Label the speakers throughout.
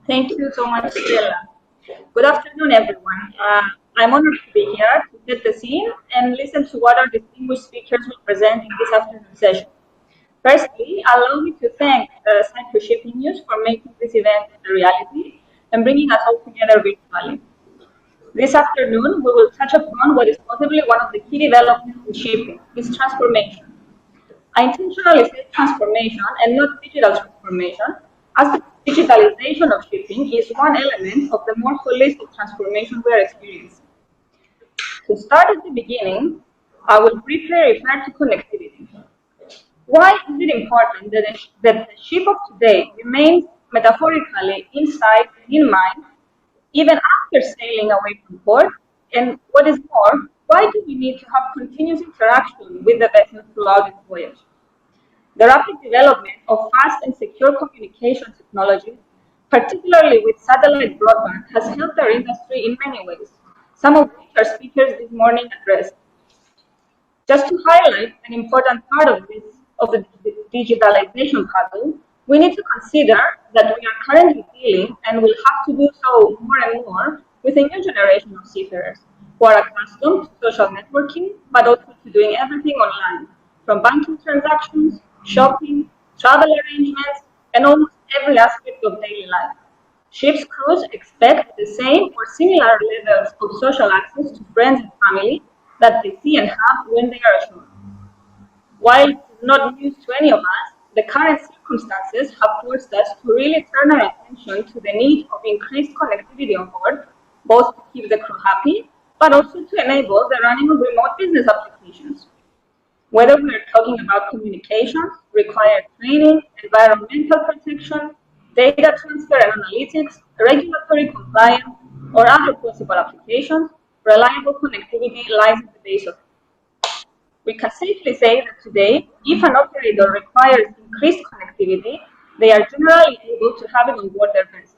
Speaker 1: Thank you so much, Stella. Good afternoon, everyone. I'm honored to be here to set the scene and listen to what our distinguished speakers will present in this afternoon session. Firstly, allow me to thank Cyprus Shipping News for making this event a reality and bringing us all together virtually. This afternoon, we will touch upon what is possibly one of the key developments in shipping, its transformation. I intentionally say transformation and not digital transformation, as the digitalization of shipping is one element of the more holistic transformation we are experiencing. To start at the beginning, I will briefly refer to connectivity. Why is it important that the ship of today remains metaphorically inside and in mind, even after sailing away from port? And what is more, why do we need to have continuous interaction with the vessel throughout its voyage? The rapid development of fast and secure communication technologies, particularly with satellite broadband, has helped our industry in many ways, some of which our speakers this morning addressed. Just to highlight an important part of the digitalization puzzle, we need to consider that we are currently dealing, and will have to do so more and more, with a new generation of seafarers who are accustomed to social networking, but also to doing everything online, from banking transactions, shopping, travel arrangements, and almost every aspect of daily life. Ship's crews expect the same or similar levels of social access to friends and family that they see and have when they are ashore. While it is not news to any of us, the current circumstances have forced us to really turn our attention to the need of increased connectivity on board, both to keep the crew happy, but also to enable the running of remote business applications. Whether we are talking about communications, required training, environmental protection, data transfer and analytics, regulatory compliance, or other possible applications, reliable connectivity lies at the base of it. We can safely say that today, if an operator requires increased connectivity, they are generally able to have it on board their vessels.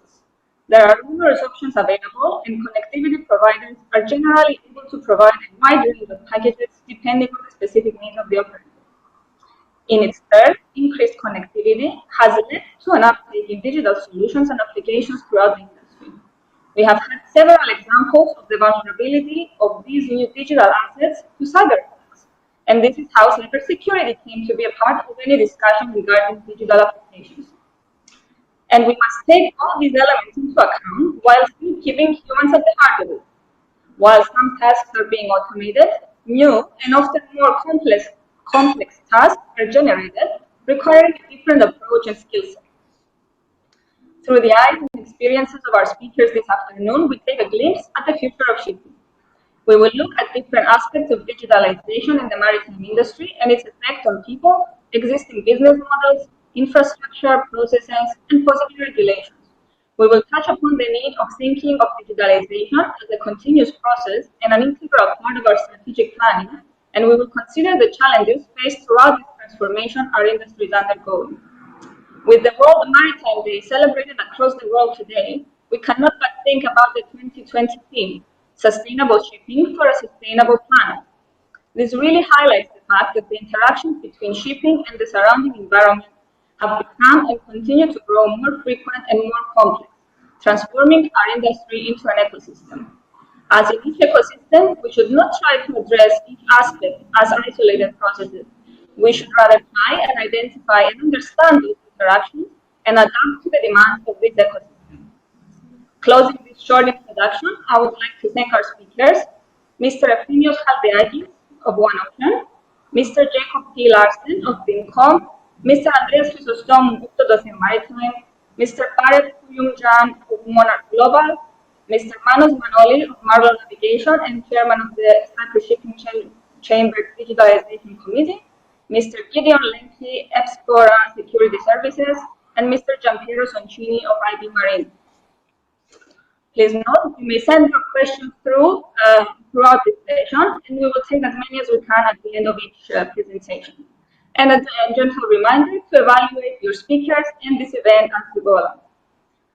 Speaker 1: There are numerous options available, and connectivity providers are generally able to provide a wide range of packages depending on the specific needs of the operator. In its turn, increased connectivity has led to an uptake in digital solutions and applications throughout the industry. We have had several examples of the vulnerability of these new digital assets to cyber attacks, and this is how cybersecurity came to be a part of any discussion regarding digital applications. And we must take all these elements into account while still keeping humans at the heart of it. While some tasks are being automated, new and often more complex tasks are generated, requiring a different approach and skill set. Through the eyes and experiences of our speakers this afternoon, we take a glimpse at the future of shipping. We will look at different aspects of digitalization in the maritime industry and its effect on people, existing business models, infrastructure, processes, and possibly regulations. We will touch upon the need of thinking of digitalization as a continuous process and an integral part of our strategic planning, and we will consider the challenges faced throughout this transformation our industry is undergoing. With the World Maritime Day celebrated across the world today, we cannot but think about the 2020 theme, Sustainable Shipping for a Sustainable Planet. This really highlights the fact that the interactions between shipping and the surrounding environment have become and continue to grow more frequent and more complex, transforming our industry into an ecosystem. As in each ecosystem, we should not try to address each aspect as isolated processes. We should rather try and identify and understand those interactions and adapt to the demands of this ecosystem. Closing this short introduction, I would like to thank our speakers, Mr. Ephemios Haldeakis of One Ocean, Mr. Jacob T. Larsen of Bincom, Mr. Andreas Chrysostomou of Tototheo Maritime, Mr. Paret Kuyumjan of Monarch Global, Mr. Manos Manoli of Marvel Navigation and Chairman of the Cyprus Shipping Chamber Digitalization Committee, Mr. Gideon Lenki, EPSCORA Security Services, and Mr. Giampiero Soncini of IB Marine. Please note, you may send your questions throughout this session, and we will take as many as we can at the end of each presentation. And a gentle reminder to evaluate your speakers and this event as we go along.